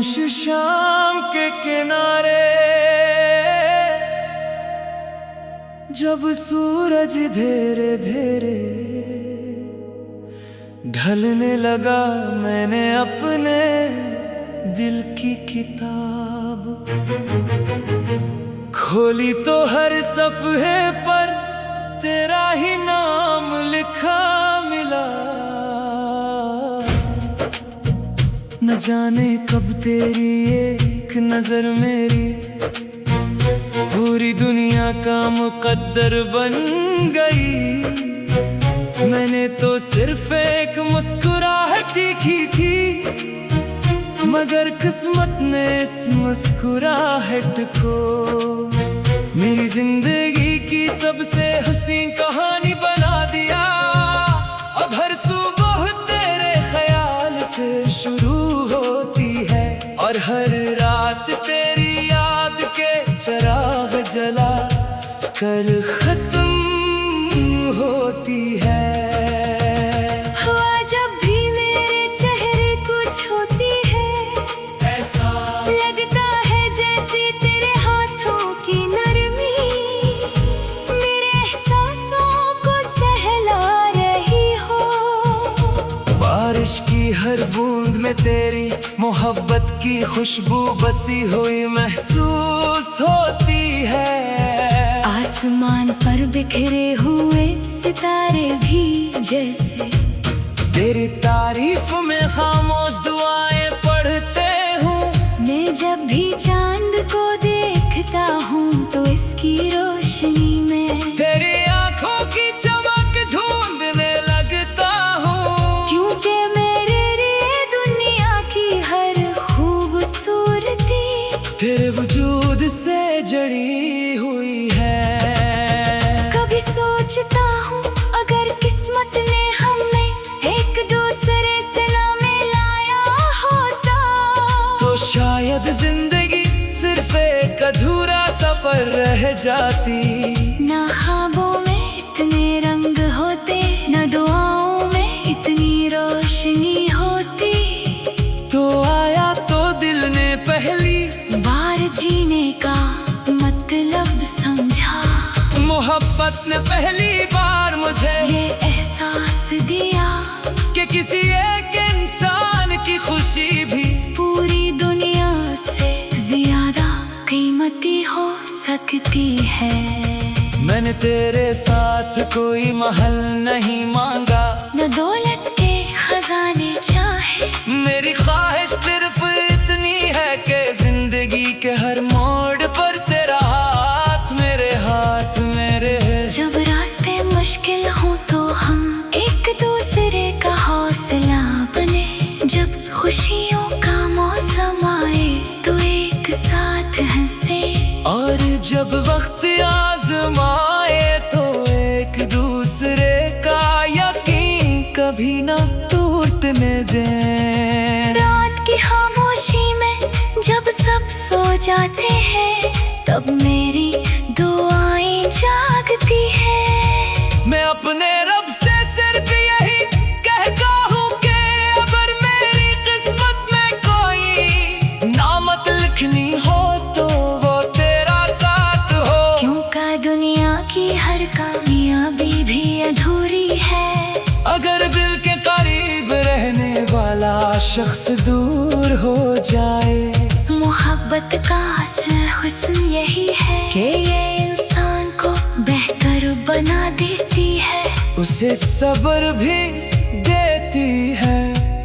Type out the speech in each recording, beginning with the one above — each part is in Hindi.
खामोश शाम के किनारे जब सूरज धीरे धीरे ढलने लगा, मैंने अपने दिल की किताब खोली तो हर सफ़हे पर तेरा ही नाम लिखा मिला। न जाने कब तेरी एक नजर मेरी पूरी दुनिया का मुकद्दर बन गई। मैंने तो सिर्फ एक मुस्कुराहट की थी, मगर किस्मत ने इस मुस्कुराहट को मेरी जिंदगी की सबसे हसीन कहानी बना दिया। अब हर सुबह तेरे ख्याल से शुरू होती है और हर रात तेरी याद के चिराग जला कर खत्म होती है। हवा जब भी मेरे चेहरे को छूती है, ऐसा लगता है जैसे तेरे हाथों की नरमी मेरे एहसासों को सहला रही हो। बारिश की हर बूंद में तेरी मोहब्बत की खुशबू बसी हुई महसूस होती है। आसमान पर बिखरे हुए सितारे भी जैसे तेरी तारीफ में खामोश दुआएं पढ़ते हूँ। मैं जब भी चांद को देखता हूँ तो इसकी रोशनी में तेरी आंखों की चमक ढूंढने लगता हूँ, क्योंकि मेरे लिए दुनिया की हर खूबसूरती तेरे वजूद से जड़ी हुई है। कभी सोचता हूँ अगर किस्मत ने हमें एक दूसरे से ना मिलाया होता तो शायद जिंदगी सिर्फ एक अधूरा सफर रह जाती। ना ख्वाबों में इतने रंग होते, ना दुआओं में इतनी रोशनी होती। तो आया तो दिल ने पहली बार जीने का मतलब समझा, मोहब्बत ने पहली बार मुझे ये एहसास दिया कि किसी एक इंसान की खुशी भी पूरी दुनिया से ज्यादा कीमती हो सकती है। मैंने तेरे साथ कोई महल नहीं मांगा, न दौलत के खजाने चाहे, मेरी ख्वाहिश सिर्फ इतनी है कि जिंदगी के हर मोड़ पर तेरा हाथ मेरे हाथ मेरे है। जब रास्ते मुश्किल हो तो हम एक दूसरे का हौसला बने, जब खुशियों का मौसम आए तो एक साथ हंसे, और जब वक्त आजमाए तो एक दूसरे का यकीन कभी ना टूटने दें। रात की खामोशी में जब सब सो जाते हैं तब मेरी दुआएं जागती है। मैं अपने रब से सिर्फ यही कहता हूँ कि अगर मेरी किस्मत में कोई नामत लिखनी हो तो वो तेरा साथ हो। क्यों का दुनिया की हर कामयाबी भी अधूरी है अगर दिल के करीब रहने वाला शख्स दूर हो जाए। मोहब्बत का असल हुस्न यही है कि ये इंसान को बेहतर बना देती है, उसे सब्र भी देती है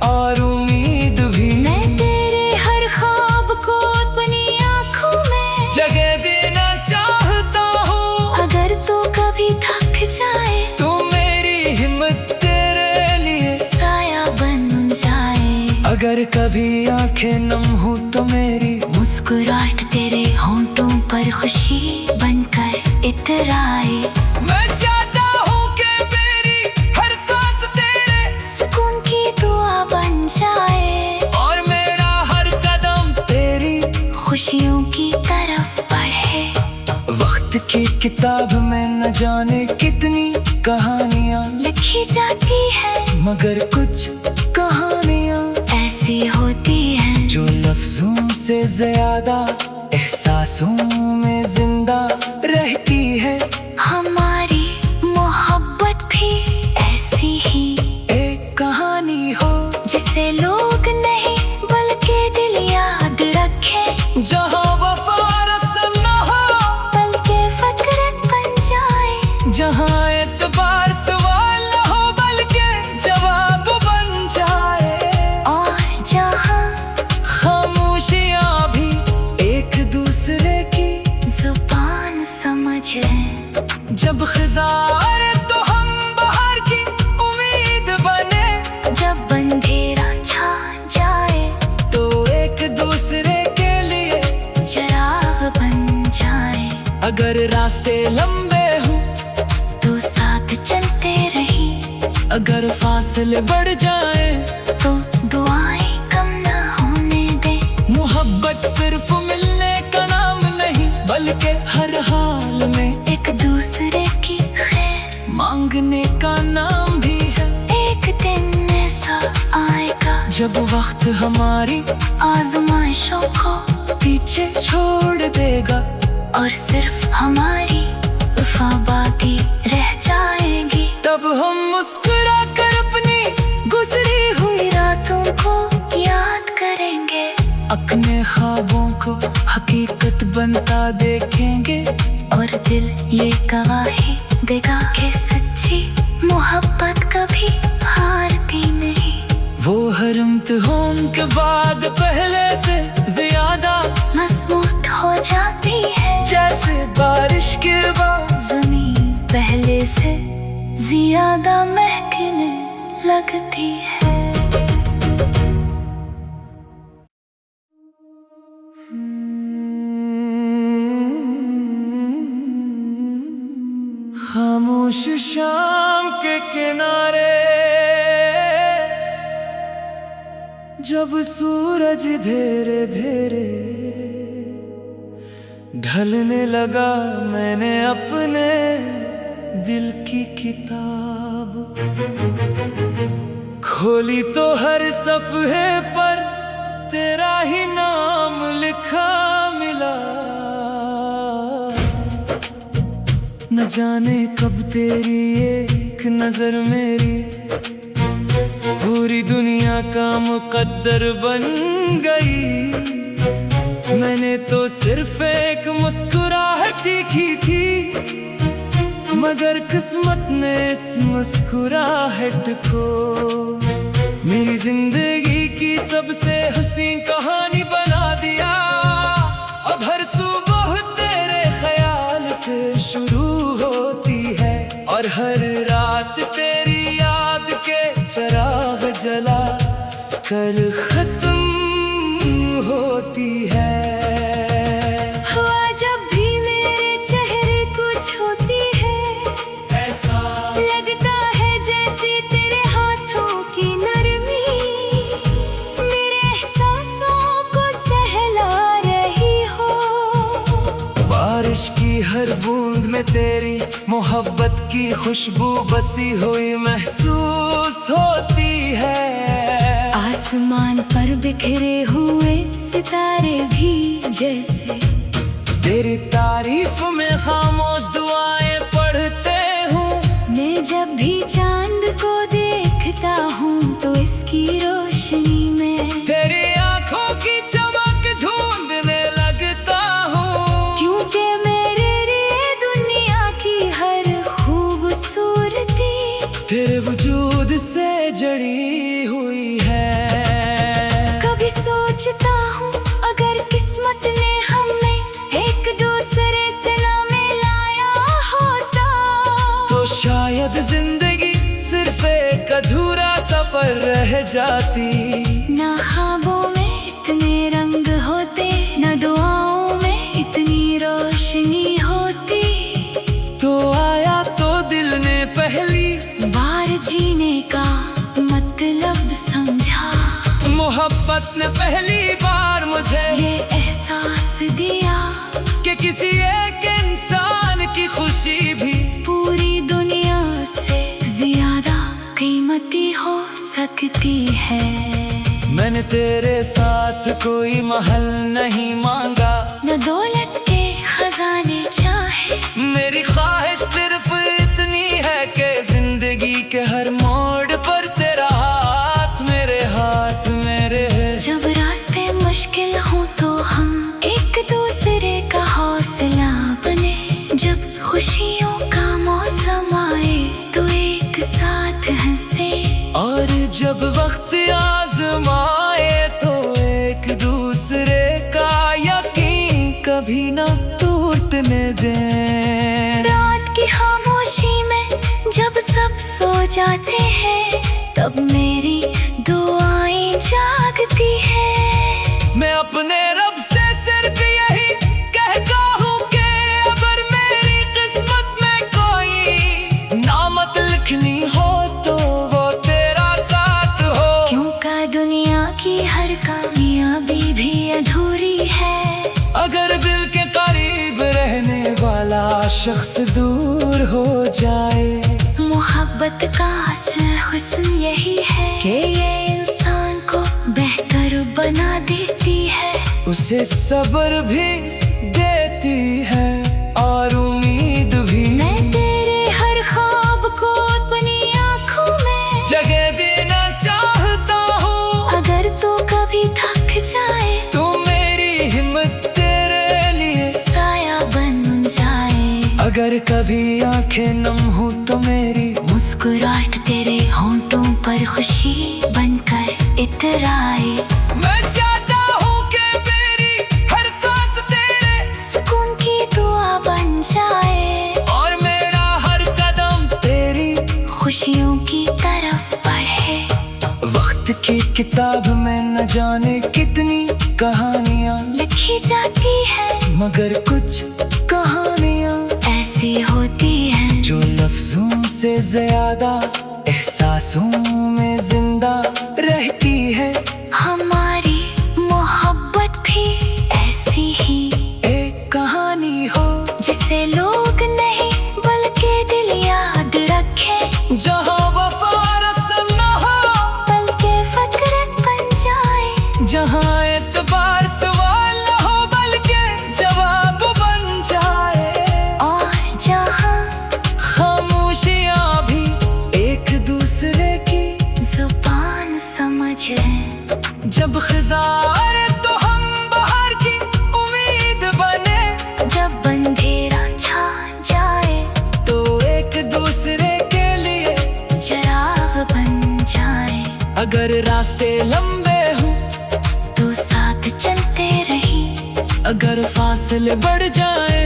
और उम्मीद भी। मैं तेरे हर ख्वाब को अपनी आँखों में जगह देना चाहता हूँ, अगर तू कभी थक जाए तो मेरी हिम्मत तेरे लिए साया बन जाए। अगर कभी आंखें नम हो तो मेरी मुस्कुराहट तेरे होंठों पर खुशी बनकर इतराए। मैं चाहता हूँ कि मेरी हर सांस तेरे सुकून की दुआ बन जाए और मेरा हर कदम तेरी खुशियों की तरफ बढ़े। वक्त की किताब में न जाने कितनी कहानियाँ लिखी जाती है, मगर कुछ कहानियाँ ऐसी होती हैं जो लफ्जों से ज्यादा एहसासों में जिंदा रहती है। हमारी मोहब्बत भी ऐसी ही एक कहानी हो जिसे लोग नहीं बल्कि दिल याद रखे, जहाँ वफा रस्म न हो बल्कि फकरत बन जाए, जहाँ एतबार सवाल न हो बल्कि जवाब बन जाए, और जहाँ खामोशियाँ भी एक दूसरे की जुबान समझे। जब खिज़ार तो हम बाहर की उम्मीद बने, जब अंधेरा छा जाए तो एक दूसरे के लिए चिराग बन जाए। अगर रास्ते लंबे हों तो साथ चलते रही, अगर फासले बढ़ जाए तो दुआएं कम न होने दे। मोहब्बत सिर्फ मिलने का नाम नहीं बल्कि हर हाल में एक दूसरे की खैर मांगने का नाम भी है। एक दिन ऐसा आएगा जब वक्त हमारी आजमाइशों को पीछे छोड़ देगा और सिर्फ हमारी वफा बाकी रह जाएगी। तब हम मुस्कुरा कर अपनी गुजरी हुई रातों को याद करेंगे, अपने ख्वाबों को हकीकत बनता देखेंगे, और दिल ये गवाही देगा कि सच्ची मोहब्बत कभी हारती नहीं। वो हर इम्तिहान के बाद पहले से ज्यादा मजबूत हो जाती है, जैसे बारिश के बाद ज़मीन पहले से ज्यादा महकने लगती है। खामोश शाम के किनारे जब सूरज धीरे धीरे ढलने लगा, मैंने अपने दिल की किताब खोली तो हर सफ़हे पर तेरा ही नाम लिखा मिला। न जाने कब तेरी एक नजर मेरी पूरी दुनिया का मुकद्दर बन गई। मैंने तो सिर्फ एक मुस्कुराहट की थी, मगर किस्मत ने इस मुस्कुराहट को मेरी जिंदगी की सबसे हसीन कहानी बना दिया। अब हर सुबह तेरे ख्याल से शुरू होती है और हर रात तेरी याद के चिराग जला कर खत्म होती है। हवा जब भी मेरे चेहरे को छूती है, ऐसा लगता है जैसे तेरे हाथों की नरमी मेरे एहसासों को सहला रही हो। बारिश की हर बूंद में तेरी मोहब्बत की खुशबू बसी हुई महसूस होती है। आसमान पर बिखरे हुए सितारे भी जैसे तेरी तारीफ में खामोश दुआएं पढ़ते हूँ। मैं जब भी चांद को देखता हूँ तो इसकी रोशनी में तेरी आंखों की चमक ढूंढने लगता हूँ, क्योंकि मेरे लिए दुनिया की हर खूबसूरती तेरे वजूद से जड़ी हुई है। कभी सोचता हूँ अगर किस्मत ने हमें एक दूसरे से ना मिलाया होता तो शायद जिंदगी सिर्फ एक अधूरा सफर रह जाती। ना ख्वाबों में इतने रंग होते, ना दुआओं में इतनी रोशनी होती। तो आया तो दिल ने पहली बार जीने का मतलब समझा, मोहब्बत ने पहली बार मुझे ये एहसास दिया कि किसी एक इंसान की खुशी भी पूरी दुनिया से ज्यादा कीमती हो सकती है। मैंने तेरे साथ कोई महल नहीं मांगा, न दौलत के खजाने चाहे। मेरी ख्वाहिश सिर्फ इतनी है कि जिंदगी के हर मोड़ पर तेरा हाथ मेरे हाथ मेरे। जब रास्ते मुश्किल हो तो हम एक दूसरे का हौसला बने, जब खुशियों का मौसम आए तो एक साथ हंसे, और जब वक्त आजमाए तो एक दूसरे का यकीन कभी ना टूटने दें। रात की खामोशी में जब सब सो जाते हैं, तब मेरी दुआएं जागती है। मैं अपने रब से सिर्फ यही कहता हूँ कि अगर मेरी किस्मत में कोई नामत लिखनी हो तो वो तेरा साथ हो। क्यों का दुनिया की हर कामयाबी भी अधूरी है, अगर दिल के करीब रहने वाला शख्स दूर हो जाए। मोहब्बत का असल हुस्न यही है कि ये इंसान को बेहतर बना देती है, उसे सब्र भी देती है और उम्मीद भी। मैं तेरे हर ख्वाब को अपनी आँखों में जगह देना चाहता हूँ, अगर तो कभी थक जाए तो मेरी हिम्मत तेरे लिए साया बन जाए। अगर कभी आंखें नम हो तो मेरी मुस्कुराहट तेरे होंठों पर खुशी बनकर इतराए। मैं चाहता हूँ कि मेरी हर सांस तेरे सुकून की दुआ बन जाए, और मेरा हर कदम तेरी खुशियों की तरफ बढ़े। वक्त की किताब में न जाने कितनी कहानियाँ लिखी जाती है, मगर कुछ कहानियाँ ऐसी होती हैं जो लफ्जों से ज्यादा एहसासों में जिंदा रहती है। हमारी मोहब्बत भी ऐसी ही एक कहानी हो जिसे लोग नहीं बल्कि दिल याद रखे, जहाँ वफा रस्म न हो बल्कि फकरत बन जाए, जहाँ एतबार सवाल न हो बल्कि जवाब बन जाए, और जहाँ खामोशियाँ भी एक दूसरे की जुबान समझे। जब खिज़ार तो हम बाहर की उम्मीद बने, जब अंधेरा छा जाए तो एक दूसरे के लिए चिराग बन जाए। अगर रास्ते लंबे हों तो साथ चलते रही, अगर फासले बढ़ जाए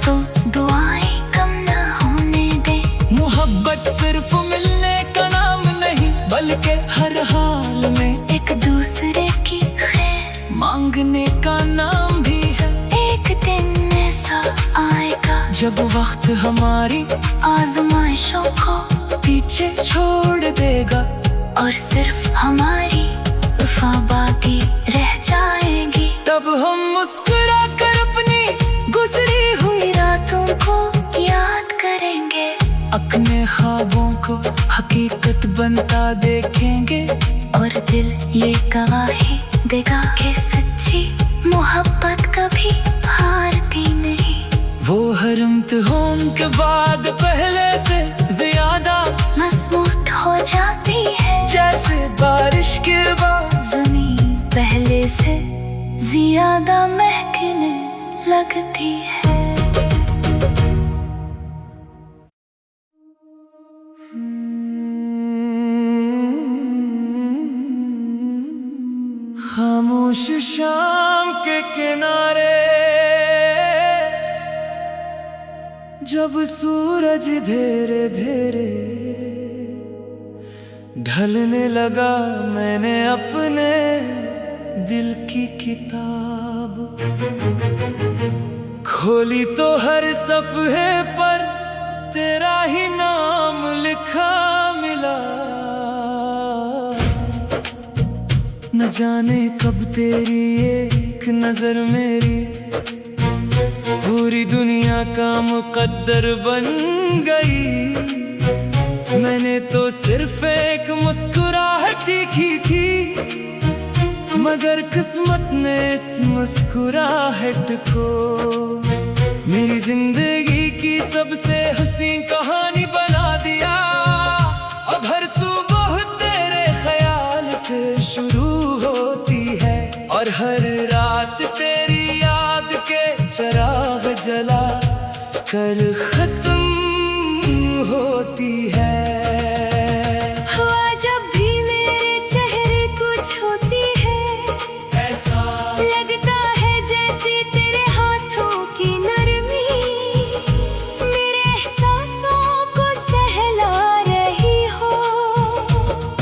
तो दुआएं कम ना होने दे। मोहब्बत सिर्फ मिलने का नाम नहीं बल्कि हर हाल में एक दूसरे की खैर मांगने का नाम भी है। एक दिन ऐसा आएगा जब वक्त हमारी आजमाइशों को पीछे छोड़ देगा, और सिर्फ हमारी वफा बाकी रह जाएगी। तब हम मुस्कुरा कर अपनी गुजरी हुई रातों को याद करेंगे, अपने ख्वाबों को हकीकत बनता देखेंगे, और दिल ये गवाही देगा कि सच्ची मोहब्बत कभी हारती नहीं। वो हर इम्तिहान के बाद पहले से ज्यादा मजबूत हो जाती है, जैसे बारिश के बाद जमीन पहले से ज्यादा महकने लगती है। खामोश शाम के किनारे जब सूरज धीरे धीरे ढलने लगा, मैंने अपने दिल की किताब खोली तो हर सफ़हे पर तेरा ही नाम लिखा मिला। न जाने कब तेरी एक नजर मेरी पूरी दुनिया का मुकद्दर बन गई। मैंने तो सिर्फ एक मुस्कुराहट की थी, मगर किस्मत ने इस मुस्कुराहट को मेरी जिंदगी की सबसे हंसी कहानी बना दिया। अब हर सुबह तेरे ख्याल से शुरू होती है और हर रात तेरी याद के चिराग जला कर खत्म होती है। हवा जब भी मेरे चेहरे को छूती है, ऐसा लगता है जैसे तेरे हाथों की नरमी मेरे एहसासों को सहला रही हो।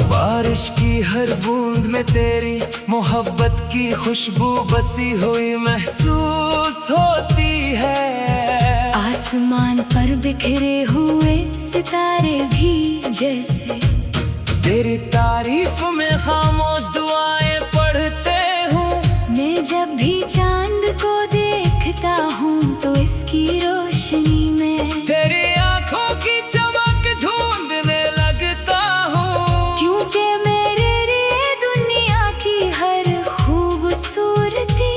बारिश की हर बूंद में तेरी मोहब्बत की खुशबू बसी हुई महसूस होती है। आसमान पर बिखरे हुए सितारे भी जैसे तेरी तारीफ में खामोश दुआएं पढ़ते हूँ। मैं जब भी चांद को देखता हूँ तो इसकी रोशनी में तेरी आंखों की चमक ढूंढने लगता हूँ, क्योंकि मेरे लिए दुनिया की हर खूबसूरती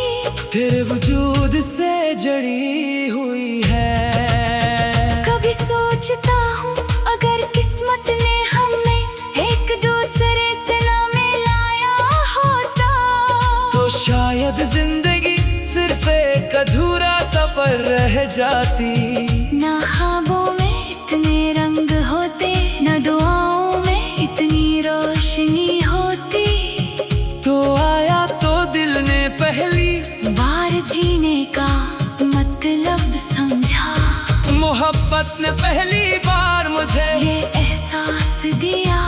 तेरे वजूद से जड़ी हुई है। कभी सोचता हूँ अगर किस्मत ने हमें एक दूसरे से न मिलाया होता तो शायद जिंदगी सिर्फ एक अधूरा सफर रह जाती। ना ख्वाबों में इतने रंग होते, न दुआओं में इतनी रोशनी होती। तो आया तो दिल ने पहली बार जीने का मतलब समझा, मोहब्बत ने पहली बार मुझे ये एहसास दिया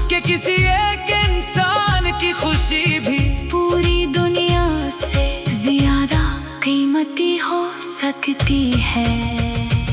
कि किसी एक इंसान की खुशी भी पूरी दुनिया से ज्यादा कीमती हो सकती है।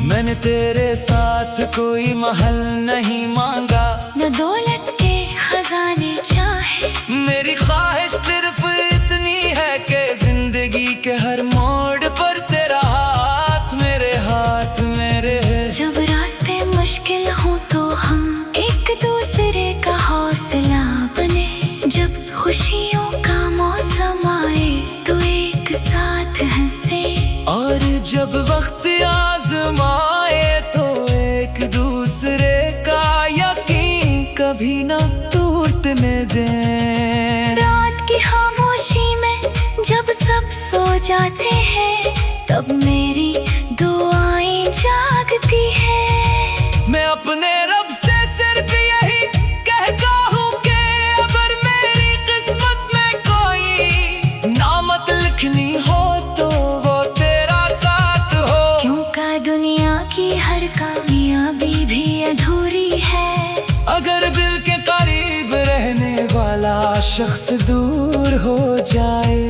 मैंने तेरे साथ कोई महल नहीं मांगा, न दौलत के खजाने चाहे, मेरी ख्वाहिश सिर्फ इतनी है कि जिंदगी के हर मोड़ पर तेरा हाथ मेरे हाथ मेरे है। जब रास्ते मुश्किल हो तो हम एक दूसरे का हौसला बने, जब खुशियों का मौसम आए तो एक साथ हंसे, और जब वक्त आजमाए तो एक दूसरे का यकीन कभी ना टूटने दें। रात की खामोशी में जब सब सो जाते हैं तब मेरी दुआएं जागती है। मैं अपने रब से सिर्फ यही कहता हूँ कि अगर मेरी किस्मत में कोई नामत लिखनी हो तो वो तेरा साथ हो। क्योंकि दुनिया की हर कामयाबी भी अधूरी है अगर दिल के करीब रहने वाला शख्स दूर हो जाए।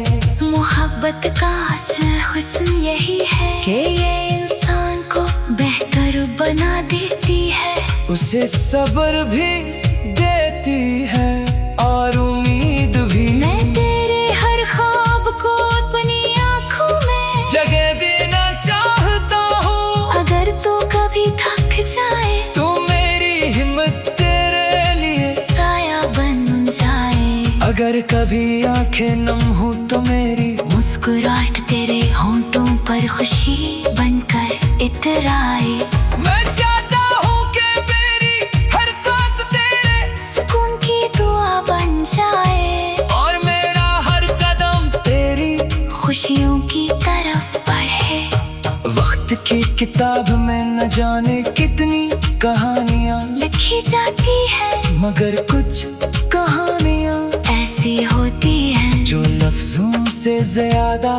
मोहब्बत का असल हुस्न यही है कि ये इंसान को बेहतर बना देती है, उसे सब्र भी देती है और उम्मीद भी। मैं तेरे हर ख्वाब को अपनी आँखों में जगह देना चाहता हूँ। अगर तू कभी थक जाए तू मेरी हिम्मत तेरे लिए साया बन जाए, अगर कभी आंखें नम हो तो मेरी मुस्कुराहट तेरे होंठों पर खुशी बनकर इतराए। मैं चाहता हूँ कि मेरी हर सांस तेरे सुकून की दुआ बन जाए और मेरा हर कदम तेरी खुशियों की तरफ बढ़े। वक्त की किताब में न जाने कितनी कहानियाँ लिखी जाती है मगर कुछ कहानियाँ ऐसी होती है जो लफ्जों से ज्यादा